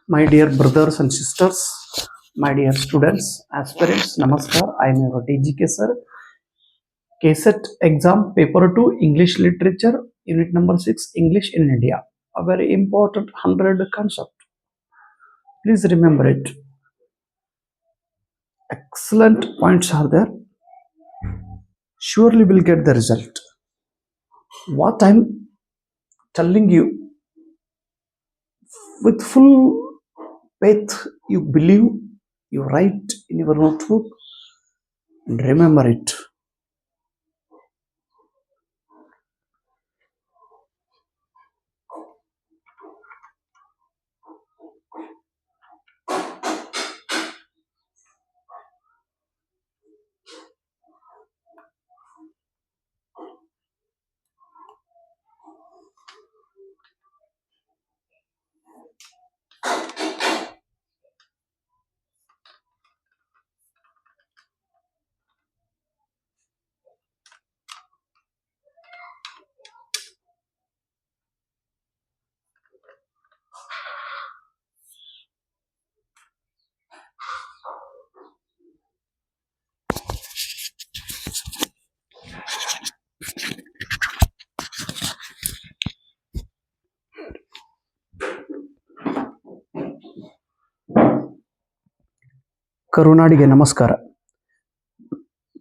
My dear brothers and sisters, my dear students, aspirants, Namaskar. I am your DGK sir. KSET exam paper 2 English literature unit number 6 English in India. A very important 100 concept. Please remember it. Excellent points are there. Surely will get the result. What I am telling you with full faith, you believe, you write in your notebook and remember it. ಕರುನಾಡಿಗೆ ನಮಸ್ಕಾರ.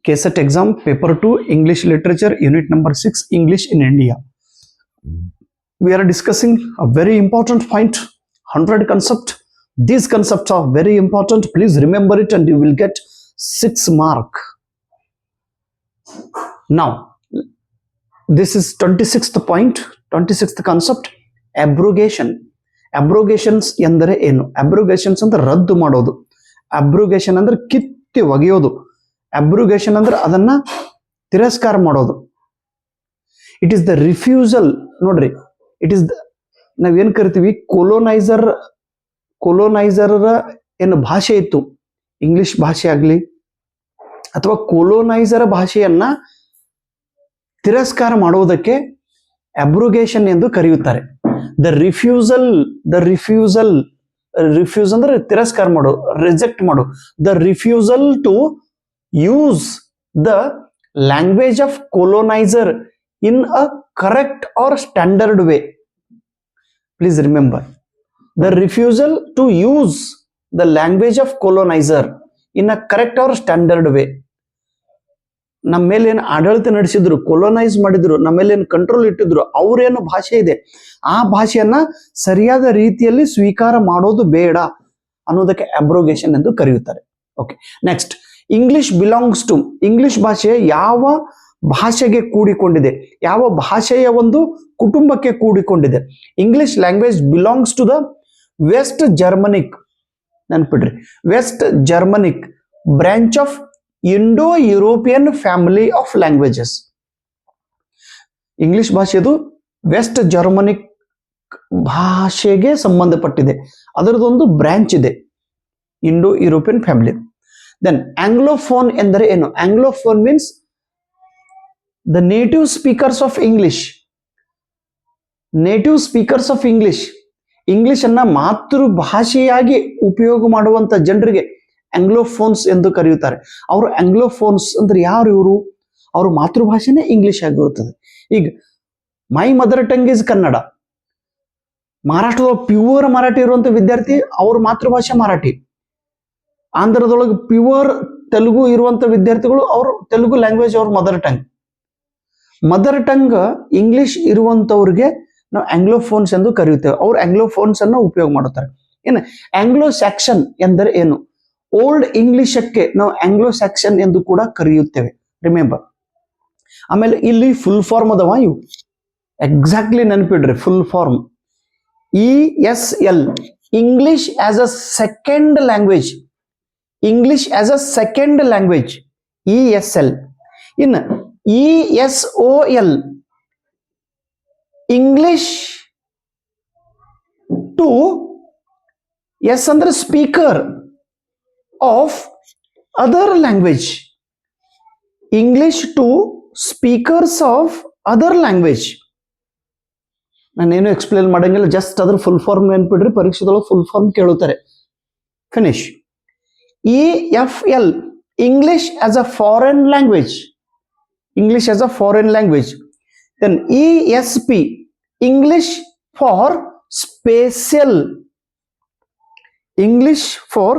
KSET exam paper 2 English literature unit number 6 English in India. We are discussing a very important point, 100 concept. These concepts are very important. Please remember it and you will get 6 mark. Now, this is 26th point, 26th concept, abrogation. Abrogations ಎಂದರೆ ಏನು? Abrogations ಅಂದ್ರೆ ರದ್ದು ಮಾಡೋದು. ಅಬ್ರೋಗೇಷನ್ ಅಂದ್ರೆ ಕಿತ್ತಿ ಒಗೆಯೋದು. ಅಬ್ರೋಗೇಷನ್ ಅಂದ್ರೆ ಅದನ್ನ ತಿರಸ್ಕಾರ ಮಾಡೋದು. It is the refusal. ನೋಡ್ರಿ, ಇಟ್ ಈಸ್ ನಾವೇನ್ ಕರಿತೀವಿ, ಕೊಲೋನೈಸರ್ ಏನು ಭಾಷೆ ಇತ್ತು, ಇಂಗ್ಲಿಷ್ ಭಾಷೆ ಆಗ್ಲಿ ಅಥವಾ ಕೊಲೋನೈಸರ್ ಭಾಷೆಯನ್ನ ತಿರಸ್ಕಾರ ಮಾಡುವುದಕ್ಕೆ ಅಬ್ರೋಗೇಷನ್ ಎಂದು ಕರೆಯುತ್ತಾರೆ. ರಿಫ್ಯೂಸ್ ಅಂದ್ರೆ ತಿರಸ್ಕಾರ ಮಾಡು, ರಿಜೆಕ್ಟ್ ಮಾಡು. The refusal to use the language of coloniser in a correct or standard way. Please remember, the refusal to use the language of coloniser in a correct or standard way. ನಮ್ಮ ಮೇಲೆ ಏನು ಆಡಳಿತ ನಡೆಸಿದ್ರು, ಕೊಲೋನೈಸ್ ಮಾಡಿದ್ರು, ನಮ್ಮ ಮೇಲೆ ಏನು ಕಂಟ್ರೋಲ್ ಇಟ್ಟಿದ್ರು, ಅವ್ರೇನು ಭಾಷೆ ಇದೆ ಆ ಭಾಷೆಯನ್ನ ಸರಿಯಾದ ರೀತಿಯಲ್ಲಿ ಸ್ವೀಕಾರ ಮಾಡೋದು ಬೇಡ ಅನ್ನೋದಕ್ಕೆ ಅಬ್ರೋಗೇಷನ್ ಎಂದು ಕರೆಯುತ್ತಾರೆ. Okay, next, English belongs to. English ಭಾಷೆ ಯಾವ ಭಾಷೆಗೆ ಕೂಡಿಕೊಂಡಿದೆ, ಯಾವ ಭಾಷೆಯ ಒಂದು ಕುಟುಂಬಕ್ಕೆ ಕೂಡಿಕೊಂಡಿದೆ? English language belongs to the west Germanic. ನೆನ್ಪಿಡ್ರಿ, west Germanic branch of Indo European family of languages. English ಭಾಷೆದು ವೆಸ್ಟ್ ಜರ್ಮನಿಕ್ ಭಾಷೆಗೆ ಸಂಬಂಧಪಟ್ಟಿದೆ. ಅದರದೊಂದು ಬ್ರಾಂಚ್ ಇದೆ, Indo European family. Then anglophone ಎಂದರೆ ಏನು? Anglophone means the native speakers of English. Native speakers of English, English ಅನ್ನ ಮಾತೃಭಾಷೆಯಾಗಿ ಉಪಯೋಗ ಮಾಡುವಂತ ಜನರಿಗೆ ಆಂಗ್ಲೋಫೋನ್ಸ್ ಎಂದು ಕರೆಯುತ್ತಾರೆ. ಅವರು ಆಂಗ್ಲೋಫೋನ್ಸ್ ಅಂದ್ರೆ ಯಾರು? ಇವರು ಅವ್ರ ಮಾತೃಭಾಷೆನೇ ಇಂಗ್ಲಿಷ್ ಆಗಿರುತ್ತದೆ. ಈಗ my mother tongue is Kannada. ಮಹಾರಾಷ್ಟ್ರದ ಪ್ಯೂರ್ ಮರಾಠಿ ಇರುವಂತ ವಿದ್ಯಾರ್ಥಿ ಅವ್ರ ಮಾತೃಭಾಷೆ ಮರಾಠಿ. ಆಂಧ್ರದೊಳಗೆ ಪ್ಯೂರ್ ತೆಲುಗು ಇರುವಂತ ವಿದ್ಯಾರ್ಥಿಗಳು ಅವ್ರ ತೆಲುಗು ಲ್ಯಾಂಗ್ವೇಜ್ ಅವ್ರ mother tongue. Mother tongue English ಇರುವಂತವ್ರಿಗೆ ನಾವು ಆಂಗ್ಲೋಫೋನ್ಸ್ ಎಂದು ಕರೆಯುತ್ತೇವೆ. ಅವ್ರು ಆಂಗ್ಲೋಫೋನ್ಸ್ ಅನ್ನ ಉಪಯೋಗ ಮಾಡುತ್ತಾರೆ. ಏನು ಆಂಗ್ಲೋ ಸ್ಯಾಕ್ಸನ್ ಎಂದರೆ ಏನು? ಓಲ್ಡ್ ಇಂಗ್ಲಿಷಕ್ಕೆ ನಾವು ಆಂಗ್ಲೋ ಸ್ಯಾಕ್ಸನ್ ಎಂದು ಕೂಡ ಕರೆಯುತ್ತೇವೆ. ರಿಮೆಂಬರ್. ಆಮೇಲೆ ಇಲ್ಲಿ ಫುಲ್ ಫಾರ್ಮ್ ಅದಾವ ಇವು, ಎಕ್ಸಾಕ್ಟ್ಲಿ ನೆನಪಿಡ್ರಿ. Full form ESL, English as a second language. English as a second language, ESL. ಇನ್ನು ESOL, ಇಂಗ್ಲಿಷ್ ಟು ಎಸ್ ಅಂದ್ರೆ speaker of other language. English to speakers of other language. ನಾನೇನು explain ಮಾಡಂಗಿಲ್ಲ, just ಅದ್ರ full form ನೆನ್ಪಿಡ್ರಿ, ಪರೀಕ್ಷೆದೊಳಗೆ full form ಕೇಳುತ್ತಾರೆ. Finish. EFL, English as a foreign language. English as a foreign language. Then ESP, English for special. English for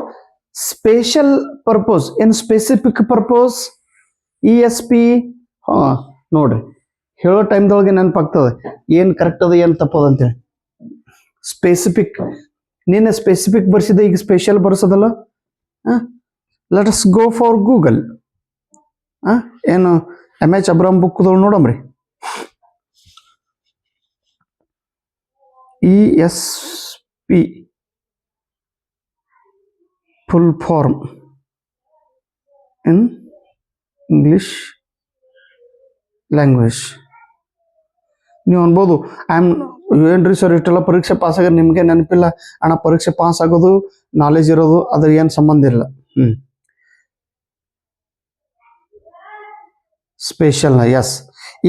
special purpose. In specific purpose, ESP. ನೋಡ್ರಿ, ಹೇಳೋ ಟೈಮ್ದೊಳಗೆ ನೆನಪಾಗ್ತದೆ ಏನು correct ಅದ ಏನು ತಪ್ಪದ ಅಂತೇಳಿ. ಸ್ಪೆಸಿಫಿಕ್, ನೀನು ಸ್ಪೆಸಿಫಿಕ್ ಬರ್ಸಿದೆ, ಈಗ ಸ್ಪೆಷಲ್ ಬರ್ಸೋದಲ್ಲ. Let us go for Google. ಏನು MH ಅಬ್ರಾಮ್ ಬುಕ್ದೊಳಗೆ ನೋಡಮ್ರಿ. ESP full form in English language. ನೀವು ಅನ್ಬೋದು, ಏನ್ರಿ ಸರ್ ಇಷ್ಟೆಲ್ಲ ಪರೀಕ್ಷೆ ಪಾಸ್ ಆಗೋದು ನಿಮಗೆ ನೆನಪಿಲ್ಲ. ಅಣ್ಣ, ಪರೀಕ್ಷೆ ಪಾಸ್ ಆಗೋದು ನಾಲೆಜ್ ಇರೋದು ಅದ್ರ ಏನು ಸಂಬಂಧ ಇಲ್ಲ. Special, yes,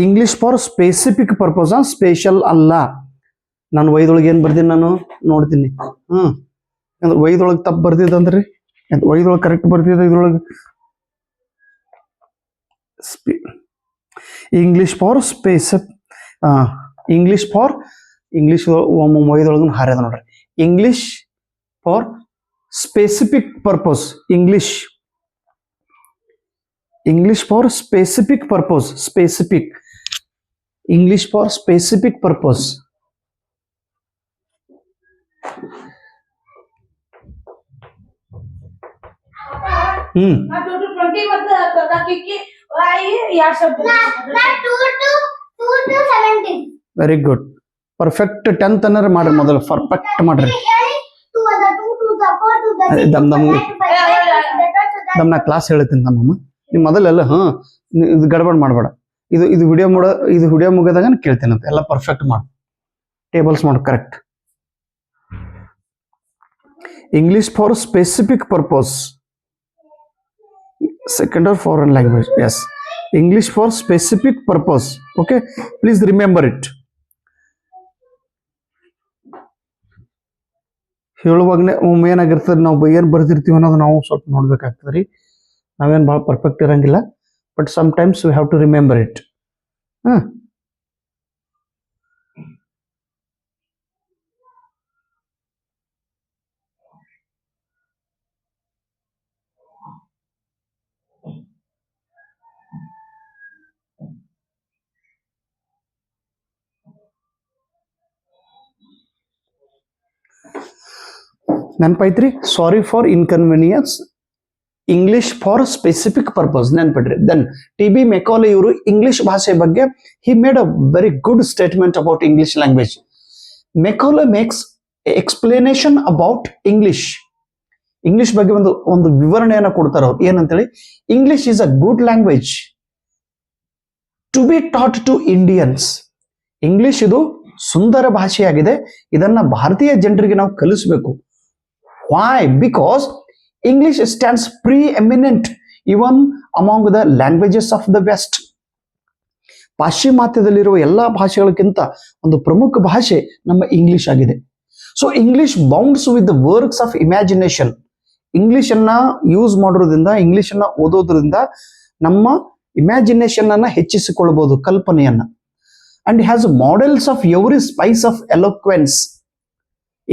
English for specific purpose, special ಅಲ್ಲ. ನಾನು ವೈದೊಳಗೆ ಏನು ಬರ್ತೀನಿ, ನಾನು ನೋಡ್ತೀನಿ. ಅಂದ್ರೆ ವೈದೊಳಗೆ ತಪ್ಪು ಬರ್ತಿದ್ದಂದ್ರಿ, ವೈದೊಳಗೆ ಕರೆಕ್ಟ್ ಬರ್ತಿದ್ದ, ಇದ್ರೊಳಗೆ ಇಂಗ್ಲಿಷ್ ಫಾರ್ ಇಂಗ್ಲಿಷ್ ಫಾರ್ ವೈದೊಳಗ ಹಾರ್ಯದ ನೋಡ್ರಿ. English for specific purpose. English for specific purpose. Specific, English for specific purpose. Very good. Perfect 10th ಅನ್ನರ ಮಾಡ್ರಿ, ಮೊದಲು ಪರ್ಫೆಕ್ಟ್ ಮಾಡ್ರಿ. ನಾ ಕ್ಲಾಸ್ ಹೇಳ್ತೀನಿ ನಮ್ಮಮ್ಮ, ನೀವು ಮೊದಲೆಲ್ಲ ಇದು ಗಡಬಡ್ ಮಾಡಬೇಡ. ಇದು ವಿಡಿಯೋ ಮುಗಿದಾಗ ಕೇಳ್ತೇನಂತ. ಎಲ್ಲ ಪರ್ಫೆಕ್ಟ್ ಮಾಡು, ಟೇಬಲ್ಸ್ ಮಾಡು correct. English for specific purpose, second or foreign language. Yes, English for specific purpose. Okay, please remember it. ಹೇಳುವಾಗನೇ ಒಮ್ಮೆ ಏನಾಗಿರ್ತದೆ, ನಾವು ಏನು ಬರ್ದಿರ್ತೀವಿ ಅನ್ನೋದು ನಾವು ಸ್ವಲ್ಪ ನೋಡ್ಬೇಕಾಗ್ತದೆ ರೀ. ನಾವೇನು ಭಾಳ ಪರ್ಫೆಕ್ಟ್ ಇರಂಗಿಲ್ಲ, but sometimes we have to remember it. ನೆನಪೈತ್ರಿ? Sorry for inconvenience, English for specific purpose. ನೆನಪಿಡ್ರಿ. ದೆನ್ TB ಮೆಕಾಲೆ ಇವರು ಇಂಗ್ಲಿಷ್ ಭಾಷೆ ಬಗ್ಗೆ he made a very good statement about English language. Macaulay makes explanation about English. English ಬಗ್ಗೆ ಒಂದು ವಿವರಣೆಯನ್ನು ಕೊಡ್ತಾರೆ ಅವ್ರು. ಏನಂತೇಳಿ, English is a good language to be taught to Indians. English ಇದು ಸುಂದರ ಭಾಷೆಯಾಗಿದೆ, ಇದನ್ನ ಭಾರತೀಯ ಜನರಿಗೆ ನಾವು ಕಲಿಸಬೇಕು. Why? Because English stands preeminent even among the languages of the West. ಪಾಶ್ಚಿಮಾತ್ಯದಲ್ಲಿರುವ ಎಲ್ಲಾ ಭಾಷೆಗಳಕ್ಕಿಂತ ಒಂದು ಪ್ರಮುಖ ಭಾಷೆ ನಮ್ಮ ಇಂಗ್ಲಿಷ್ ಆಗಿದೆ. So English bounds with the works of imagination. English ಅನ್ನ ಯೂಸ್ ಮಾಡೋದ್ರಿಂದ, ಇಂಗ್ಲಿಷ್ ಅನ್ನ ಓದೋದ್ರಿಂದ ನಮ್ಮ ಇಮ್ಯಾಜಿನೇಷನ್ ಅನ್ನ ಹೆಚ್ಚಿಸಿಕೊಳ್ಳಬಹುದು, ಕಲ್ಪನೆಯನ್ನ. And has models of every spice of eloquence.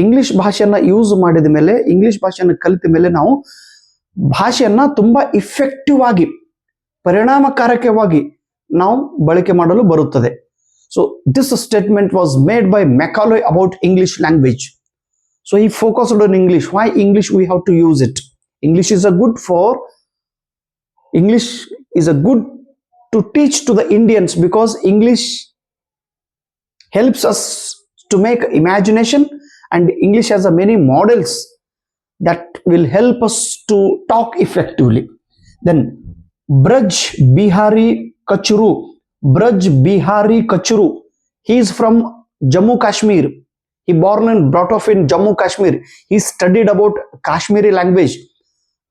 English ಭಾಷೆಯನ್ನ ಯೂಸ್ ಮಾಡಿದ ಮೇಲೆ, ಇಂಗ್ಲಿಷ್ ಭಾಷೆಯನ್ನು ಕಲಿತ ಮೇಲೆ ನಾವು ಭಾಷೆಯನ್ನ ತುಂಬಾ ಇಫೆಕ್ಟಿವ್ ಆಗಿ, ಪರಿಣಾಮಕಾರಕವಾಗಿ ನಾವು ಬಳಕೆ ಮಾಡಲು ಬರುತ್ತದೆ. So this statement was made by Macaulay about English language. So he focused on English. Why English? We have to use it. English is a good to teach to the Indians, because English helps us to make imagination, and English has a many models that will help us to talk effectively. Then Braj Bihari Kachuru, he is from Jammu Kashmir. He born and brought up in Jammu Kashmir. He studied about Kashmiri language.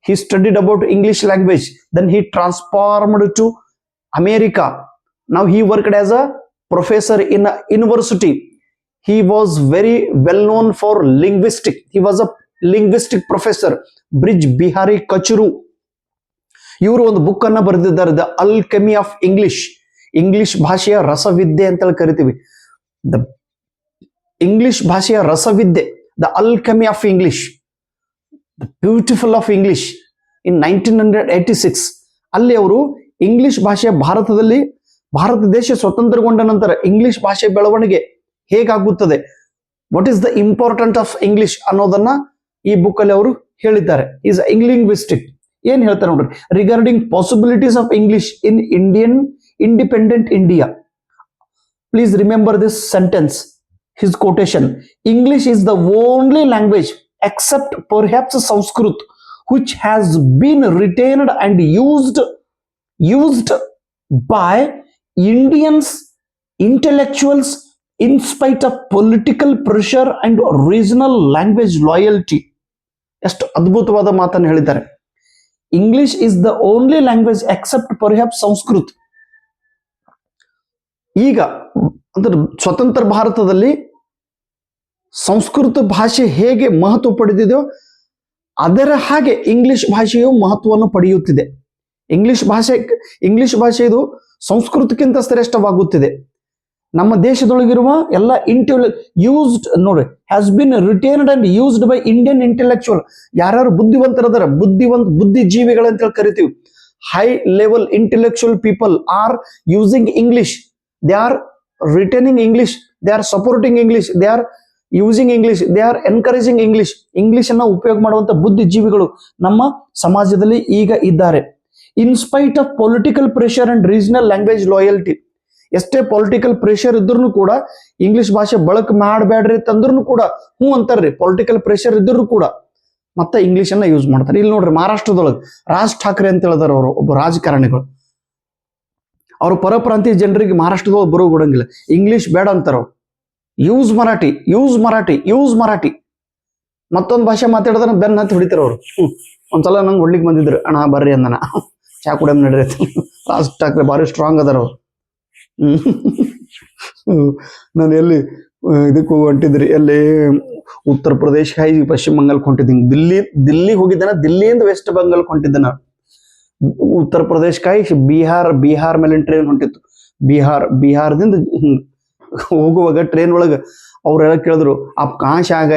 He studied about English language. Then he transformed to America. Now he worked as a professor in a university. he was very well known for linguistic. He was a linguistic professor. Braj Bihari Kachru ಇವರು ಒಂದು book ಅನ್ನ ಬರೆದಿದ್ದಾರೆ, the alchemy of English. English ಭಾಷೆಯ ರಸವಿದ್ಯೆ ಅಂತೇಳಿ ಕರಿತೀವಿ. The English ಭಾಷೆಯ ರಸವಿದ್ಯೆ, the alchemy of English, the beautiful of English in 1986. ಅಲ್ಲಿ ಅವರು ಇಂಗ್ಲಿಷ್ ಭಾಷೆ ಭಾರತ ದೇಶ ಸ್ವತಂತ್ರಗೊಂಡ ನಂತರ ಇಂಗ್ಲಿಷ್ ಭಾಷೆ ಬೆಳವಣಿಗೆ ಹೇಗಾಗುತ್ತದೆ, what is the important of English ಅನ್ನೋದನ್ನ ಈ ಬುಕ್ ಅಲ್ಲಿ ಅವರು ಹೇಳಿದ್ದಾರೆ. Is linguistic. ಏನ್ ಹೇಳ್ತಾರೆ ನೋಡ್ರಿ, regarding possibilities of English in independent India. Please remember this sentence, his quotation: English is the only language except perhaps Sanskrit which has been retained and used by Indians intellectuals in spite of political pressure and regional language loyalty. ಎಷ್ಟು ಅದ್ಭುತವಾದ ಮಾತನ್ನು ಹೇಳಿದ್ದಾರೆ. English is the only language except perhaps Sanskrit. ಈಗ ಅಂದ್ರೆ ಸ್ವತಂತ್ರ ಭಾರತದಲ್ಲಿ ಸಂಸ್ಕೃತ ಭಾಷೆ ಹೇಗೆ ಮಹತ್ವ ಪಡೆದಿದೆಯೋ ಅದರ ಹಾಗೆ ಇಂಗ್ಲಿಷ್ ಭಾಷೆಯು ಮಹತ್ವವನ್ನು ಪಡೆಯುತ್ತಿದೆ. ಇಂಗ್ಲಿಷ್ ಭಾಷೆ ಇದು ಸಂಸ್ಕೃತಕ್ಕಿಂತ ಶ್ರೇಷ್ಠವಾಗುತ್ತಿದೆ. ನಮ್ಮ ದೇಶದೊಳಗಿರುವ ಎಲ್ಲ ಯೂಸ್ಡ್ ನೋಡಿ, has been retained and used by Indian intellectual. ಯಾರ್ಯಾರು ಬುದ್ಧಿವಂತರದಾರ, ಬುದ್ಧಿಜೀವಿಗಳಂತ ಕರಿತೀವಿ, high level intellectual people are using English. They are retaining English, they are supporting English, they are using English, they are encouraging English. English ಅನ್ನ ಉಪಯೋಗ ಮಾಡುವಂತ ಬುದ್ಧಿಜೀವಿಗಳು ನಮ್ಮ ಸಮಾಜದಲ್ಲಿ ಈಗ ಇದ್ದಾರೆ. In spite of political pressure and regional language loyalty. ಎಷ್ಟೇ political pressure ಇದ್ರೂ ಕೂಡ ಇಂಗ್ಲಿಷ್ ಭಾಷೆ ಬಳಕೆ ಮಾಡಬೇಡ್ರಿ ತಂದ್ರೂ ಕೂಡ ಅಂತಾರ್ರಿ. ಪೊಲಿಟಿಕಲ್ ಪ್ರೆಷರ್ ಇದ್ರೂ ಕೂಡ ಮತ್ತೆ ಇಂಗ್ಲಿಷ್ ಅನ್ನ ಯೂಸ್ ಮಾಡ್ತಾರೆ. ಇಲ್ಲಿ ನೋಡ್ರಿ, ಮಹಾರಾಷ್ಟ್ರದೊಳಗೆ ರಾಜ್ ಠಾಕ್ರೆ ಅಂತ ಹೇಳಿದಾರೆ, ಅವರು ಒಬ್ಬ ರಾಜಕಾರಣಿಗಳು. ಅವರು ಪರಪ್ರಾಂತೀಯ ಜನರಿಗೆ ಮಹಾರಾಷ್ಟ್ರದೊಳಗೆ ಬರೋ ಕೊಡಂಗಿಲ್ಲ, ಇಂಗ್ಲಿಷ್ ಬೇಡ ಅಂತಾರ. ಯೂಸ್ ಮರಾಠಿ. ಮತ್ತೊಂದು ಭಾಷೆ ಮಾತಾಡಿದ್ರೆ ಬೆನ್ನ ಹತ್ತಿ ಹೊಡಿತಾರ ಅವರು. ಒಂದ್ಸಲ ನಂಗೆ ಹೊಡ್ಲಿಕ್ಕೆ ಬಂದಿದ್ರು, ಅಣ್ಣ ಬರ್ರಿ ಅಂದನ, ಚಾ ಕುಡಿಯಮ್ ನಡ್ರಿ. ರಾಜ್ ಠಾಕ್ರೆ ಭಾರಿ ಸ್ಟ್ರಾಂಗ್ ಅದಾರ ಅವ್ರು. ನಾನು ಎಲ್ಲಿ ಇದಕ್ಕೂ ಹೊಂಟಿದ್ರಿ, ಎಲ್ಲಿ ಉತ್ತರ ಪ್ರದೇಶ ಪಶ್ಚಿಮ ಬಂಗಾಳಕ್ಕೆ ಹೊಂಟಿದ್ದೀನಿ. ದಿಲ್ಲಿಗೆ ಹೋಗಿದ್ದಾನ, ದಿಲ್ಲಿಯಿಂದ ವೆಸ್ಟ್ ಬಂಗಾಳಕ್ಕೆ ಹೊಂಟಿದ್ದೆ ನಾನು. ಉತ್ತರ ಪ್ರದೇಶಕ್ಕಾಗಿ ಬಿಹಾರ್ ಮೇಲಿನ ಟ್ರೈನ್ ಹೊಂಟಿತ್ತು. ಬಿಹಾರದಿಂದ ಹೋಗುವಾಗ ಟ್ರೈನ್ ಒಳಗೆ ಅವ್ರೆಲ್ಲ ಕೇಳಿದ್ರು, ಆಪ್ ಕಾಶ್ ಆಗ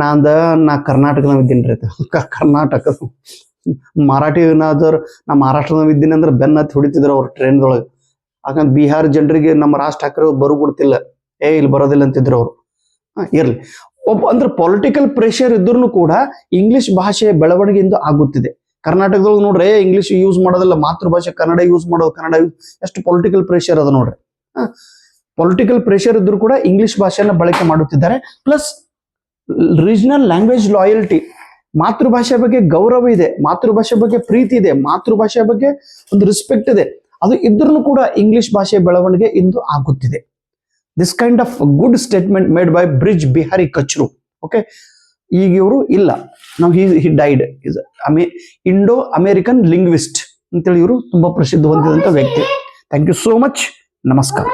ನಾ ಕರ್ನಾಟಕದಾಗ ಇದ್ದೀನಿ ರೀ. ಕರ್ನಾಟಕದ ಮರಾಠಿ ಏನಾದ್ರು ನಾ ಮಹಾರಾಷ್ಟ್ರದಾಗ ಇದ್ದೀನಿ ಅಂದ್ರೆ ಬೆನ್ನ ಹತ್ತಿ ಹೊಡಿತಿದ್ರು ಅವ್ರು ಟ್ರೈನ್ದೊಳಗೆ. ಯಾಕಂದ್ರೆ ಬಿಹಾರ ಜನರಿಗೆ ನಮ್ಮ ರಾಜ್ ಠಾಕ್ರೆ ಬರು ಕೊಡ್ತಿಲ್ಲ, ಇಲ್ಲಿ ಬರೋದಿಲ್ಲ ಅಂತಿದ್ರು ಅವರು. ಇರ್ಲಿ, ಅಂದ್ರೆ ಪೊಲಿಟಿಕಲ್ ಪ್ರೆಷರ್ ಇದ್ರೂ ಕೂಡ ಇಂಗ್ಲಿಷ್ ಭಾಷೆಯ ಬೆಳವಣಿಗೆಯಿಂದ ಆಗುತ್ತಿದೆ. ಕರ್ನಾಟಕದೊಳಗೆ ನೋಡ್ರಿ, ಇಂಗ್ಲಿಷ್ ಯೂಸ್ ಮಾಡೋದಿಲ್ಲ, ಮಾತೃಭಾಷೆ ಕನ್ನಡ ಯೂಸ್ ಮಾಡೋದು. ಎಷ್ಟು ಪೊಲಿಟಿಕಲ್ ಪ್ರೆಷರ್ ಅದ ನೋಡ್ರಿ. ಪೊಲಿಟಿಕಲ್ ಪ್ರೆಷರ್ ಇದ್ರೂ ಕೂಡ ಇಂಗ್ಲಿಷ್ ಭಾಷೆಯನ್ನ ಬಳಕೆ ಮಾಡುತ್ತಿದ್ದಾರೆ. ಪ್ಲಸ್ ರೀಜನಲ್ ಲ್ಯಾಂಗ್ವೇಜ್ ಲಾಯಲ್ಟಿ, ಮಾತೃಭಾಷೆ ಬಗ್ಗೆ ಗೌರವ ಇದೆ, ಮಾತೃಭಾಷೆ ಬಗ್ಗೆ ಪ್ರೀತಿ ಇದೆ, ಮಾತೃಭಾಷೆ ಬಗ್ಗೆ ಒಂದು ರೆಸ್ಪೆಕ್ಟ್ ಇದೆ. ಅದು ಇದ್ರೂ ಕೂಡ ಇಂಗ್ಲಿಷ್ ಭಾಷೆಯ ಬೆಳವಣಿಗೆ ಇಂದು ಆಗುತ್ತಿದೆ. This kind of good statement made by Braj Bihari Kachru. Okay, ಈಗ ಇವರು ಇಲ್ಲ, ನಾವು he died is Indo American linguist ಅಂತೇಳಿ ಇವರು ತುಂಬಾ ಪ್ರಸಿದ್ಧ ಹೊಂದಿದಂತ ವ್ಯಕ್ತಿ. Thank you so much. ನಮಸ್ಕಾರ.